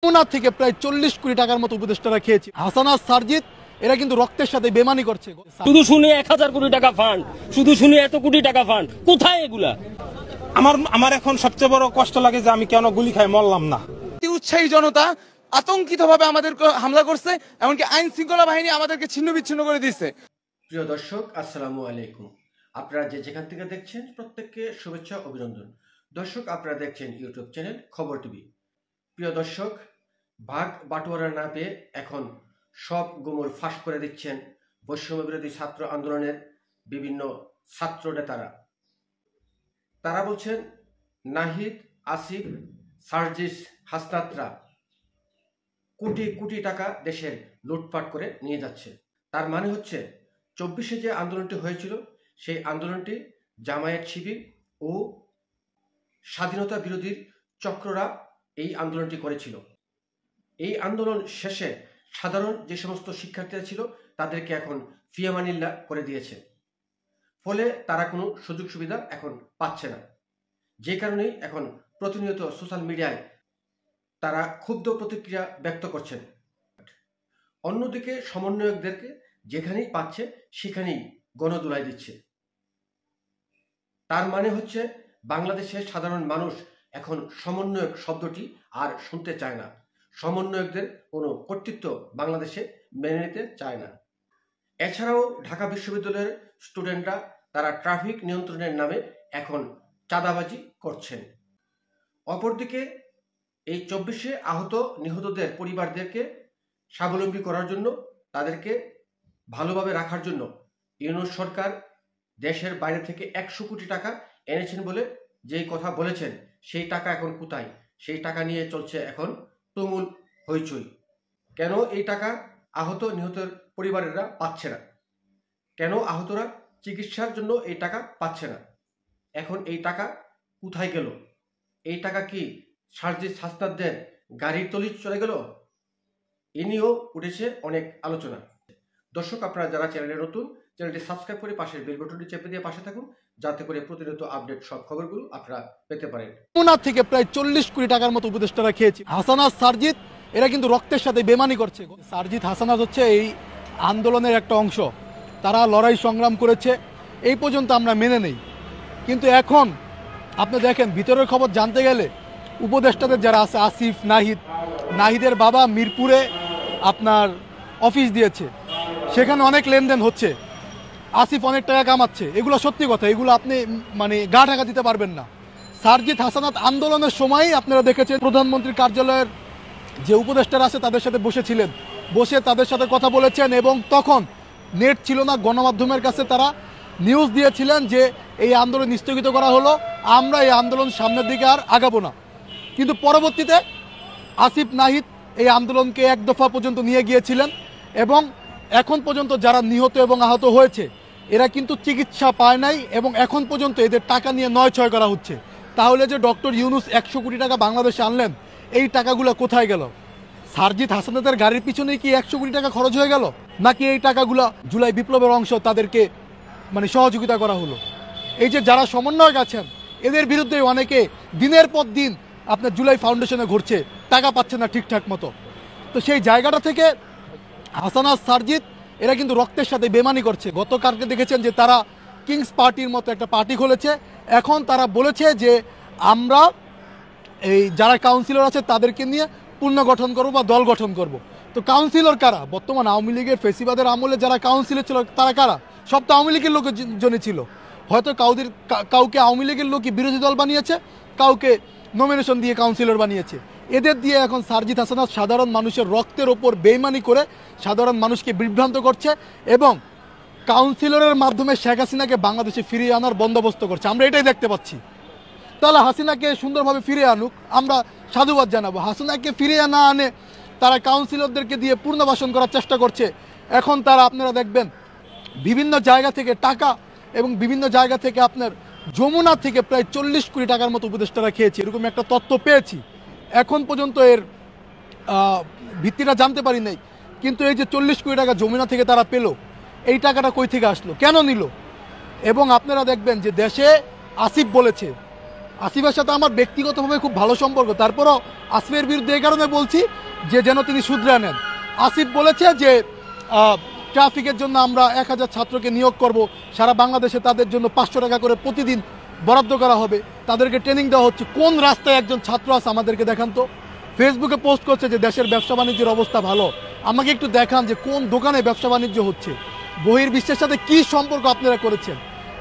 যমুনা থেকে প্রায় 40 কোটি টাকার মতো উপদেষ্টারা খেয়েছে। হাসানা সারজিৎ এরা কিন্তু রক্তের সাথে বেমানি করছে। শুধু শুনে 1000 কোটি টাকা ফান্ড, শুধু শুনে এত কোটি টাকা ফান্ড, কোথায় এগুলা? আমার এখন সবচেয়ে বড় কষ্ট লাগে যে আমি কেন গুলি খাই মরলাম না। উৎসাহী জনতা আতঙ্কিত ভাবে আমাদের হামলা করছে, এমনকি আইন শৃঙ্খলা বাহিনী আমাদেরকে ছিন্ন বিচ্ছিন্ন করে দিচ্ছে। প্রিয় দর্শক, আসসালামু আলাইকুম। আপনারা যেখান থেকে দেখছেন প্রত্যেককে শুভেচ্ছা অভিনন্দন। দর্শক, আপনারা দেখছেন ইউটিউব চ্যানেল খবর টিভি। প্রিয় দর্শক, ভাগ বাটোয়ারা না পেয়ে এখন সব গোমর ফাঁস করে দিচ্ছেন বৈষম্য বিরোধী ছাত্র আন্দোলনের বিভিন্ন ছাত্র নেতারা। তারা বলছেন নাহিদ, আসিফ, সার্জিস, হাসনাতরা কোটি কোটি টাকা দেশের লুটপাট করে নিয়ে যাচ্ছে। তার মানে হচ্ছে 24-এ যে আন্দোলনটি হয়েছিল সেই আন্দোলনটি জামায়াত শিবির ও স্বাধীনতা বিরোধীর চক্ররা এই আন্দোলনটি করেছিল। এই আন্দোলন শেষে সাধারণ যে সমস্ত শিক্ষার্থীরা ছিল তাদেরকে এখন ফিয়ামানিল্লাহ করে দিয়েছে। ফলে তারা কোনো সুযোগ সুবিধা এখন পাচ্ছে না, যে কারণেই এখন প্রতিনিয়ত সোশ্যাল মিডিয়ায় তারা ক্ষুব্ধ প্রতিক্রিয়া ব্যক্ত করছেন। অন্যদিকে সমন্বয়কদেরকে যেখানেই পাচ্ছে সেখানেই গণদুলাই দিচ্ছে। তার মানে হচ্ছে বাংলাদেশের সাধারণ মানুষ এখন সমন্বয়ক শব্দটি আর শুনতে চায় না। সমন্বয়কদের কোনো কর্তৃত্ব বাংলাদেশে মেনে নিতে চায় না। এছাড়াও ঢাকা বিশ্ববিদ্যালয়ের স্টুডেন্টরা তারা ট্রাফিক নিয়ন্ত্রণের নামে এখন চাঁদাবাজি করছেন। অপরদিকে এই 24-এ আহত নিহতদের পরিবারদেরকে স্বাবলম্বী করার জন্য, তাদেরকে ভালোভাবে রাখার জন্য ইউনূস সরকার দেশের বাইরে থেকে 100 কোটি টাকা এনেছেন বলে যেই কথা বলেছেন, সেই টাকা এখন কোথায়? সেই টাকা নিয়ে চলছে এখন তুমুল হইচই। কেন এই টাকা আহত নিহতের পরিবারেরা পাচ্ছে না? কেন আহতরা চিকিৎসার জন্য এই টাকা পাচ্ছে না? এখন এই টাকা কোথায় গেল? এই টাকা কি সার্জিস, হাসনাতদের গাড়ির তলি চলে গেল? এ নিয়েও উঠেছে অনেক আলোচনা। দর্শক, আপনারা যারা চ্যানেলে নতুন, চ্যানেলটি সাবস্ক্রাইব করে পাশের বেল বাটনটি চেপে দিয়ে পাশে থাকুন, যাতে করে প্রতিনিয়ত আপডেট সব খবরগুলো আপনারা পেতে পারেন। যমুনা থেকে প্রায় 40 কোটি টাকার মতো উপদেষ্টারা খেয়েছে। হাসানা সারজিৎ এরা কিন্তু রক্তের সাথে বেমানি করছে। সারজিৎ, হাসানা হচ্ছে এই আন্দোলনের একটা অংশ। তারা লড়াই সংগ্রাম করেছে, এই পর্যন্ত আমরা মেনে নেই। কিন্তু এখন আপনি দেখেন, ভিতরের খবর জানতে গেলে উপদেষ্টাদের যারা আছে, আসিফ, নাহিদের বাবা মিরপুরে আপনার অফিস দিয়েছে, সেখানে অনেক লেনদেন হচ্ছে, আসিফ অনেক টাকা কামাচ্ছে। এগুলো সত্যি কথা, এগুলো আপনি গা ঢাকা দিতে পারবেন না। সারজিৎ, হাসানাত আন্দোলনের সময়ই আপনারা দেখেছেন প্রধানমন্ত্রীর কার্যালয়ের যে উপদেষ্টারা আছে তাদের সাথে বসেছিলেন, বসে তাদের সাথে কথা বলেছেন, এবং তখন নেট ছিল না, গণমাধ্যমের কাছে তারা নিউজ দিয়েছিলেন যে এই আন্দোলন স্থগিত করা হলো, আমরা এই আন্দোলন সামনের দিকে আর আগাবো না। কিন্তু পরবর্তীতে আসিফ, নাহিদ এই আন্দোলনকে এক দফা পর্যন্ত নিয়ে গিয়েছিলেন, এবং এখন পর্যন্ত যারা নিহত এবং আহত হয়েছে এরা কিন্তু চিকিৎসা পায় নাই, এবং এখন পর্যন্ত এদের টাকা নিয়ে নয়-ছয় করা হচ্ছে। তাহলে যে ডক্টর ইউনূস 100 কোটি টাকা বাংলাদেশে আনলেন, এই টাকাগুলো কোথায় গেল? সারজিৎ, হাসানাতের গাড়ির পিছনে কি 100 কোটি টাকা খরচ হয়ে গেল, নাকি এই টাকাগুলো জুলাই বিপ্লবের অংশ তাদেরকে সহযোগিতা করা হলো? এই যে যারা সমন্বয়ক আছেন এদের বিরুদ্ধে অনেকে দিনের পর দিন আপনার জুলাই ফাউন্ডেশনে ঘুরছে, টাকা পাচ্ছে না ঠিকঠাক মতো। তো সেই জায়গাটা থেকে হাসানা সারজিৎ এরা কিন্তু রক্তের সাথে বেমানি করছে। গতকালকে দেখেছেন যে তারা কিংস পার্টির মতো একটা পার্টি খুলেছে। এখন তারা বলেছে যে আমরা এই যারা কাউন্সিলর আছে তাদেরকে নিয়ে পুনর্গঠন করবো বা দল গঠন করব। তো কাউন্সিলর কারা? বর্তমান আওয়ামী লীগের ফেসিবাদের আমলে যারা কাউন্সিলর ছিল তারা কারা? সব তো আওয়ামী লীগের লোকের জন্য ছিল। হয়তো কাউকে আওয়ামী লীগের লোকই বিরোধী দল বানিয়েছে, কাউকে নমিনেশন দিয়ে কাউন্সিলর বানিয়েছে। এদের দিয়ে এখন সারজিৎ, হাসানাত সাধারণ মানুষের রক্তের ওপর বেইমানি করে সাধারণ মানুষকে বিভ্রান্ত করছে, এবং কাউন্সিলরের মাধ্যমে শেখ হাসিনাকে বাংলাদেশে ফিরিয়ে আনার বন্দোবস্ত করছে। আমরা এটাই দেখতে পাচ্ছি। তাহলে হাসিনাকে সুন্দরভাবে ফিরিয়ে আনুক, আমরা সাধুবাদ জানাবো। হাসিনাকে ফিরিয়ে না আনে তারা কাউন্সিলরদেরকে দিয়ে পুনর্বাসন করার চেষ্টা করছে। এখন তারা, আপনারা দেখবেন, বিভিন্ন জায়গা থেকে টাকা এবং বিভিন্ন জায়গা থেকে আপনার যমুনা থেকে প্রায় 40 কোটি টাকার মতো উপদেষ্টারা খেয়েছে, এরকম একটা তথ্য পেয়েছি। এখন পর্যন্ত এর ভিত্তিটা জানতে পারি নাই, কিন্তু এই যে 40 কোটি টাকা যমুনা থেকে তারা পেল, এই টাকাটা কই থেকে আসলো, কেন নিল? এবং আপনারা দেখবেন যে দেশে আসিফ বলেছে আসিফের সাথে আমার ব্যক্তিগতভাবে খুব ভালো সম্পর্ক, তারপরও আসিফের বিরুদ্ধে এই কারণে বলছি যে যেন তিনি শুধরে নেন। আসিফ বলেছে যে ট্রাফিকের জন্য আমরা 1000 ছাত্রকে নিয়োগ করব, সারা বাংলাদেশে তাদের জন্য 500 টাকা করে প্রতিদিন বরাদ্দ করা হবে, তাদেরকে ট্রেনিং দেওয়া হচ্ছে। কোন রাস্তায় একজন ছাত্র আছে আমাদেরকে দেখান তো। ফেসবুকে পোস্ট করছে যে দেশের ব্যবসা বাণিজ্যের অবস্থা ভালো, আমাকে একটু দেখান যে কোন দোকানে ব্যবসা বাণিজ্য হচ্ছে। বহির্বিশ্বের সাথে কি সম্পর্ক আপনারা করেছেন?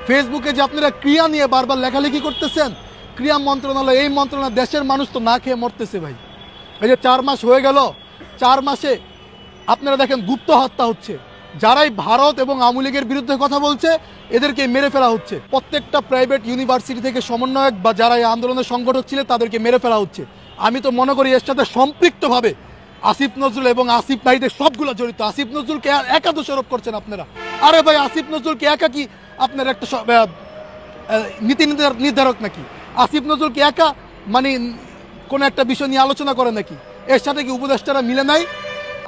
ফেসবুকে যে আপনারা ক্রিয়া নিয়ে বারবার লেখালেখি করতেছেন, ক্রিয়া মন্ত্রণালয়, এই মন্ত্রণালয়, দেশের মানুষ তো না খেয়ে মরতেছে ভাই। এই যে 4 মাস হয়ে গেল, 4 মাসে আপনারা দেখেন গুপ্ত হত্যা হচ্ছে। যারাই ভারত এবং আওয়ামী লীগের বিরুদ্ধে কথা বলছে এদেরকে মেরে ফেলা হচ্ছে। প্রত্যেকটা প্রাইভেট ইউনিভার্সিটি থেকে সমন্বয়ক বা যারা এই আন্দোলনের সংগঠক ছিলেন তাদেরকে মেরে ফেলা হচ্ছে। আমি তো মনে করি এর সাথে সম্পৃক্তভাবে আসিফ নজরুল এবং আসিফ ভাইদের সবগুলো জড়িত। আসিফ নজরুলকে একা দোষারোপ করছেন আপনারা। আরে ভাই, আসিফ নজরুলকে একা কি আপনার একটা নীতি নির্ধারক নাকি? আসিফ নজরুলকে একা মানে কোনো একটা বিষয় নিয়ে আলোচনা করে নাকি? এর সাথে কি উপদেষ্টারা মিলে নাই?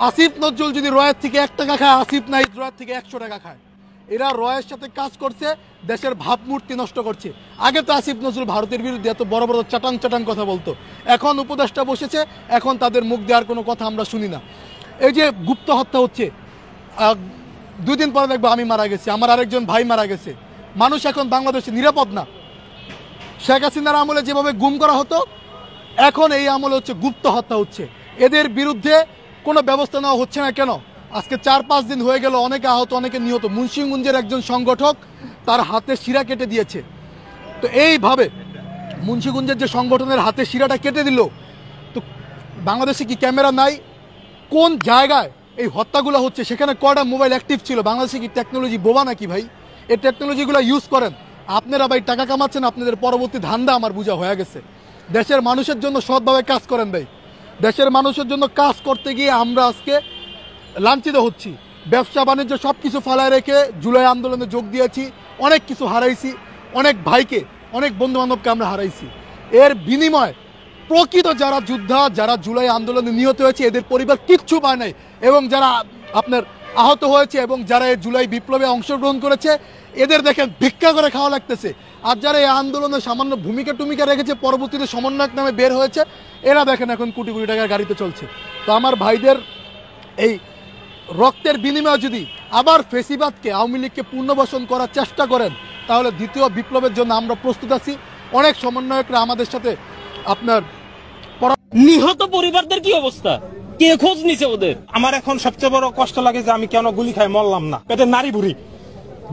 আসিফ নজরুল যদি রয়ের থেকে 1 টাকা খায়, আসিফ নাই রয়ের থেকে 100 টাকা খায়। এরা রয়ের সাথে কাজ করছে, দেশের ভাবমূর্তি নষ্ট করছে। আগে তো আসিফ নজরুল ভারতের বিরুদ্ধে এত বড় বড় চাটাং চাটাং কথা বলতো, এখন উপদেষ্টা বসেছে, এখন তাদের মুখ দেওয়ার কোনো কথা আমরা শুনি না। এই যে গুপ্ত হত্যা হচ্ছে, 2 দিন পরে দেখবো আমি মারা গেছি, আমার আরেকজন ভাই মারা গেছে। মানুষ এখন বাংলাদেশে নিরাপদ না। শেখ হাসিনার আমলে যেভাবে গুম করা হতো, এখন এই আমলে হচ্ছে গুপ্ত হত্যা হচ্ছে। এদের বিরুদ্ধে কোনো ব্যবস্থা নেওয়া হচ্ছে না কেন? আজকে 4-5 দিন হয়ে গেল, অনেকে আহত, অনেকে নিহত। মুন্সিগঞ্জের একজন সংগঠক তার হাতে শিরা কেটে দিয়েছে। তো এইভাবে মুন্সিগঞ্জের যে সংগঠনের হাতে শিরাটা কেটে দিল, তো বাংলাদেশে কি ক্যামেরা নাই? কোন জায়গায় এই হত্যাগুলো হচ্ছে সেখানে কয়টা মোবাইল অ্যাক্টিভ ছিল? বাংলাদেশে কি টেকনোলজি বোবা নাকি ভাই? এই টেকনোলজিগুলো ইউজ করেন আপনারা ভাই, টাকা কামাচ্ছেন, আপনাদের পরবর্তী ধান্দা আমার বোঝা হয়ে গেছে। দেশের মানুষের জন্য সৎভাবে কাজ করেন ভাই। দেশের মানুষের জন্য কাজ করতে গিয়ে আমরা আজকে লাঞ্ছিত হচ্ছি। ব্যবসা বাণিজ্য সব কিছু ফালায় রেখে জুলাই আন্দোলনে যোগ দিয়েছি, অনেক কিছু হারাইছি, অনেক ভাইকে, অনেক বন্ধু বান্ধবকে আমরা হারাইছি। এর বিনিময় প্রকৃত যারা যোদ্ধা, যারা জুলাই আন্দোলনে নিহত হয়েছে, এদের পরিবার কিচ্ছু পায় নাই। এবং যারা আপনার আহত হয়েছে এবং যারা এই জুলাই বিপ্লবে অংশগ্রহণ করেছে, এদের দেখেন ভিক্ষা করে খাওয়া লাগতেছে। আর যারা এই আন্দোলনে সামান্য ভূমিকা টুমিকা রেখেছে, পরবর্তীতে সমন্বয়ক নামে বের হয়েছে, এরা দেখেন এখন কোটি কোটি টাকার গাড়িতে চলছে। তো আমার ভাইদের এই রক্তের বিনিময়ে যদি আবার ফেসিবাদকে, আওয়ামী লীগকে পুনর্বাসন করার চেষ্টা করেন, তাহলে দ্বিতীয় বিপ্লবের জন্য আমরা প্রস্তুত আছি। অনেক সমন্বয়করা আমাদের সাথে আপনার নিহত পরিবারদের কি অবস্থা? কে খোঁজ নিছে ওদের? আমার এখন সবচেয়ে বড় কষ্ট লাগে যে আমি কেন গুলি খাই মরলাম না। পেটের নারী বুড়ি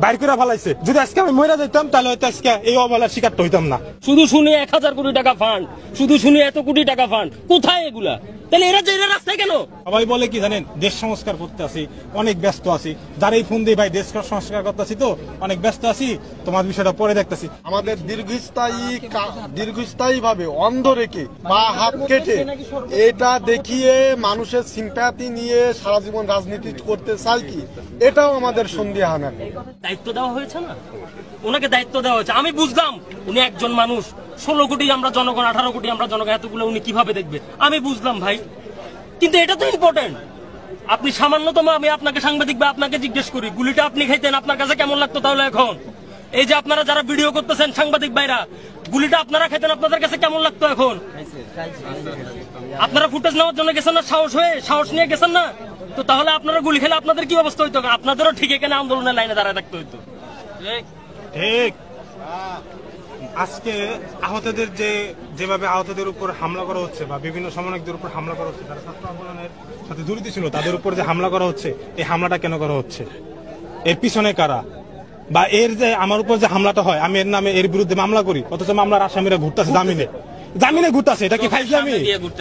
বাইর করে ফেলাইছে। যদি আজকে আমি মরে যেতাম তাহলে হয়তো আজকে এই অবহেলার শিকারটা হইতাম না। শুধু শুনি 1000 কোটি টাকা ফান্ড, শুধু শুনি এত কোটি টাকা ফান্ড, কোথায় এগুলা? তাহলে এরা যে রাস্তায় কেন? সবাই বলে কি জানেন, দেশ সংস্কার করতে আছি, অনেক ব্যস্ত আছি। যারাই ফোন দিয়ে ভাই দেশ সংস্কার করতে আছি, তো অনেক ব্যস্ত আছি, তোমার বিষয়টা পরে দেখতেছি। আমাদের দীর্ঘস্থায়ী ভাবে অন্ধ রেখে বা হাত কেটে এটা দেখিয়ে মানুষের সিম্প্যাথি নিয়ে সারা জীবন রাজনীতি করতে চাই কি, এটাও আমাদের সন্দেহান। দায়িত্ব দেওয়া হয়েছে না, ওনাকে দায়িত্ব দেওয়া হয়েছে। আমি বুঝলাম উনি একজন মানুষ, 16 কোটি আমরা জনগণ, 18 কোটি আমরা জনগণ, এতগুলো উনি কিভাবে দেখবে আমি বুঝলাম ভাই। কিন্তু এটা তো ইম্পর্টেন্ট। আপনি সামান্যতম, আমি আপনাকে সাংবাদিক বা আপনাকে জিজ্ঞেস করি, গুলিটা আপনি খাইতেন, আপনার কাছে কেমন লাগতো তাহলে এখন? এই যে আপনারা যারা ভিডিও করতেছেন সাংবাদিক ভাইরা, গুলিটা আপনারা খাইতেন, আপনাদের কাছে কেমন লাগতো এখন? আপনারা ফুটেজ নেওয়ার জন্য গেছেন না, সাহস নিয়ে গেছেন না? তো তাহলে আপনারা গুলি খেলে আপনাদের কি অবস্থা হইতো? আপনাদেরও ঠিক এখানে আন্দোলনের লাইনে দাঁড়ায় থাকতে হইতো। ঠিক আজকে আহতদের যেভাবে আহতদের উপর হামলা করা হচ্ছে বা বিভিন্ন সমন্বয়কদের উপর হামলা করা হচ্ছে, যারা ছাত্র আন্দোলনের সাথে জড়িত ছিল তাদের উপর যে হামলা করা হচ্ছে, এই হামলাটা কেন করা হচ্ছে? এর পিছনে কারা? বা এর যে আমার উপর যে হামলাটা হয়, আমি এর নামে এর বিরুদ্ধে মামলা করি, অথচ মামলার আসামিরা ঘুরতেছে জামিনে ঘুরতেছে। এটা কি ফাইজলামি?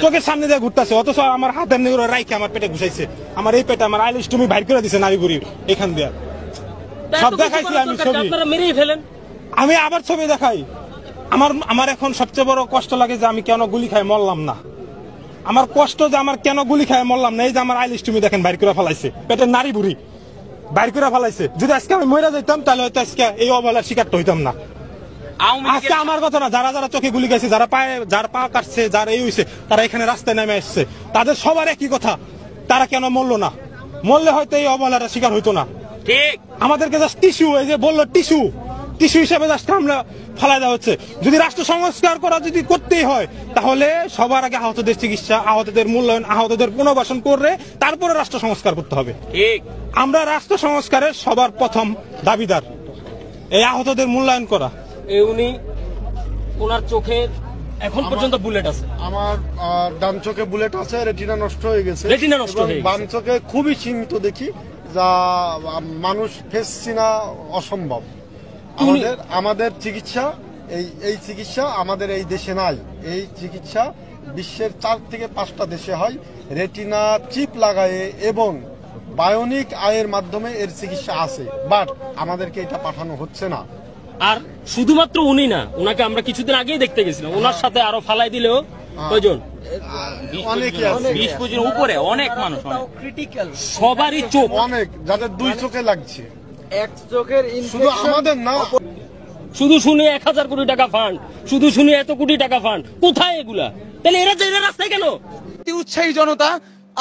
চোখের সামনে দিয়ে ঘুরতেছে, অথচ আমার হাতের নিয়ে রাইকে আমার পেটে ঘুষাইছে। আমার এই পেটে আমার আইলিশ তুমি বাইর করে দিছে নারী বুড়ি এখান দিয়ে। সব দেখাইছি আমি ছবি, মেরেই ফেলেন। আমি আবার ছবি দেখাই। আমার এখন সবচেয়ে বড় কষ্ট লাগে যে আমি কেন গুলি খাই মরলাম না। আমার কষ্ট যে আমার কেন গুলি খাই মরলাম না। এই যে আমার আইলিশ তুমি দেখেন বাইর করে ফেলাইছে, পেটের নারী বুড়ি বাইর করে ফেলাইছে। যদি আজকে আমি মরে যেতাম তাহলে হয়তো আজকে এই অবহেলার শিকারটা হইতাম না। আজকে আমার কথা না, যারা যারা চোখে গুলি গেছে, যার পা কাটছে, যার এই হয়েছে, তারা এখানে রাস্তায় নেমে আসছে, তাদের সবার একই কথা, তারা কেন মরলো না? মরলে হয়তো এই অবহেলার শিকার হইতো না। ঠিক আমাদেরকে জাস্ট টিস্যু, এই যে বললো টিস্যু, টিস্যু হিসাবে জাস্ট আমরা ফেলা দেওয়া হচ্ছে। যদি রাষ্ট্র সংস্কার করা যদি করতেই হয় তাহলে সবার আগে আহতদের চিকিৎসা, আহতদের মূল্যায়ন, আহতদের পুনর্বাসন করে তারপরে রাষ্ট্র সংস্কার করতে হবে। ঠিক। আমরা রাষ্ট্র সংস্কারের সবার প্রথম দাবিদার এই আহতদের মূল্যায়ন করা। উনি ওনার চোখে এখন পর্যন্ত বুলেট আছে। আমার ডান চোখে বুলেট আছে, রেটিনা নষ্ট হয়ে গেছে, রেটিনা নষ্ট এবং হয়ে গেছে। বাম চোখে খুবই সীমিত দেখি, যা মানুষ ফেসছি না, অসম্ভব। আমাদের চিকিৎসা এই চিকিৎসা আমাদের এই দেশে নাই। এই চিকিৎসা বিশ্বের 4 থেকে 5টা দেশে হয়। রেটিনা চিপ লাগায়ে এবং বায়োনিক আয়ের মাধ্যমে এর চিকিৎসা আছে, বাট আমাদেরকে এটা পাঠানো হচ্ছে না। আর শুধুমাত্র উনি না, ওনাকে আমরা কিছুদিন আগেই দেখতে গেছিলাম, ওনার সাথে আরো ফালাই দিলেও কয়জন, অনেকে আছে, 20 পর্যন্ত উপরে অনেক মানুষ, সবারই চোখ, অনেক যাদের 2 চোখে লাগছে। এক চোখের শুধু আমাদের না, শুধু শুনে 1000 কোটি টাকা ফান্ড, শুধু শুনে এত কোটি টাকা ফান্ড, কোথায় এগুলা? তাহলে এরা রাস্তায় কেন? উৎসাহী জনতা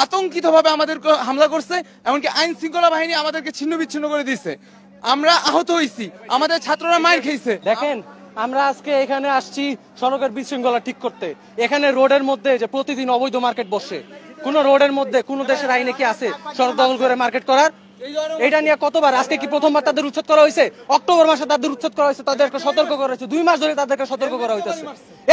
আতঙ্কিত ভাবে আমাদের হামলা করছে, এমনকি আইন শৃঙ্খলা বাহিনী আমাদেরকে ছিন্ন বিচ্ছিন্ন করে দিয়েছে। আমরা আহত হয়েছি, আমাদের ছাত্ররা মার খেয়েছে। দেখেন, আমরা আজকে এখানে আসছি সড়কের বিশৃঙ্খলা ঠিক করতে। এখানে রোডের মধ্যে যে প্রতিদিন অবৈধ মার্কেট বসে, কোন রোডের মধ্যে কোন দেশের আইনে কি আছে সড়ক দখল করে মার্কেট করার? এটা নিয়ে কতবার, আজকে কি প্রথমবার তাদের উচ্ছেদ করা হয়েছে? অক্টোবর মাসে তাদের উচ্ছেদ করা হয়েছে, তাদেরকে সতর্ক করা হয়েছে, 2 মাস ধরে তাদেরকে সতর্ক করা হইতেছে।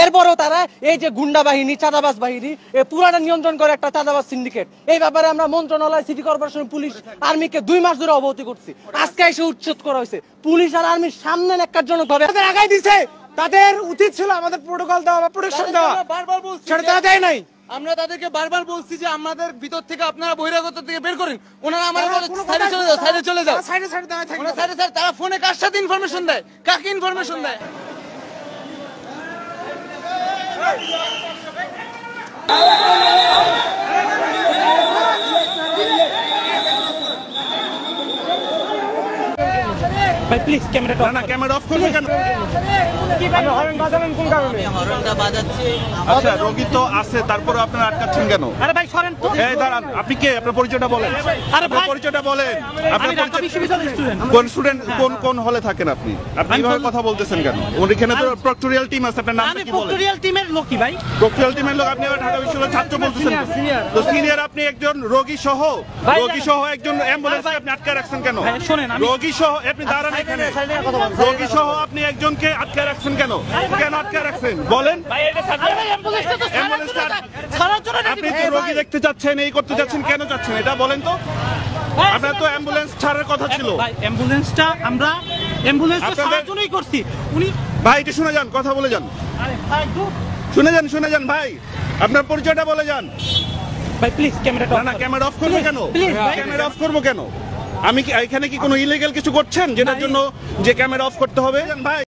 এরপরও তারা এই যে গুন্ডা বাহিনী, চাঁদাবাজ বাহিনী, এই পুরাটা নিয়ন্ত্রণ করে একটা চাঁদাবাজ সিন্ডিকেট। এই ব্যাপারে আমরা মন্ত্রণালয়, সিটি কর্পোরেশন, পুলিশ, আর্মিকে 2 মাস ধরে অবগতি করছি। আজকে এসে উচ্ছেদ করা হয়েছে। পুলিশ আর আর্মির সামনে ন্যাক্কারজনক ভাবে তাদের আগাই দিছে। তাদের উচিত ছিল আমাদের প্রোটোকল দেওয়া বা প্রোটেকশন দেওয়া, বারবার বলছি, সেটা তারা দেয় নাই। আমরা তাদেরকে বারবার বলছি যে আমাদের ভিতর থেকে আপনারা বহিরাগত থেকে বের করেন। ওনারা আমাদের সাইডে চলে যাও, সাইডে চলে যাও, সাইডে সাইডে দাঁড়ায় থাকবে। ওনারা সাইডে তারা ফোনে কার সাথে ইনফরমেশন দেয়, কাকে ইনফরমেশন দেয়? ভাই প্লিজ ক্যামেরাটা, না ক্যামেরা অফ করবে কেন? আচ্ছা, রোগী তো আছে, তারপরে আপনারা আটকাচ্ছেন কেন? আরে ভাই সরেন তো। এই দাঁড়ান, আপনি কে? আপনার পরিচয়টা বলেন। আরে আপনার ভাই, পরিচয়টা বলেন। আমি ঢাকা বিশ্ববিদ্যালয়ের স্টুডেন্ট। কোন স্টুডেন্ট, কোন হলে থাকেন আপনি? আপনি এইভাবে কথা বলতেছেন কেন? ওখানে তো প্রক্টোরিয়াল টিম আছে, আপনার নামটা আমি কি বলেন? প্রক্টোরিয়াল টিমের লোকই ভাই। প্রক্টোরিয়াল টিমের লোক, আপনি আবার ঢাকা বিশ্ববিদ্যালয়ের ছাত্র বলতেছেন। তো সিনিয়র, আপনি একজন রোগী সহ একজন অ্যাম্বুলেন্সে আপনি আটকে রাখছেন কেন? ভাই শোনেন, আমি রোগী সহ আপনি দাঁড়ান এখানে, রোগী সহ আপনি একজনকে আটকে রাখছেন কেন? কেন আটকে রাখছেন বলেন? অ্যাম্বুলেন্সটা আপনি তো রোগী দেখতে যাচ্ছেন, এই করতে যাচ্ছেন, কেন যাচ্ছেন এটা বলেন তো? আপনার তো অ্যাম্বুলেন্স ছাড়ার কথা ছিল। ভাই অ্যাম্বুলেন্সটা আমরা অ্যাম্বুলেন্সটা আপনাদের- সারার জন্যই করছি। উনি ভাই একটু শুনে যান, কথা বলে যান, শুনে যান ভাই, আপনার পরিচয়টা বলে যান। ভাই প্লিজ ক্যামেরাটা, না ক্যামেরা অফ করবে কেন? ক্যামেরা অফ করবো কেন? আমি কি এখানে কি কোনো ইলিগাল কিছু করছেন যেটার জন্য যে ক্যামেরা অফ করতে হবে ভাই?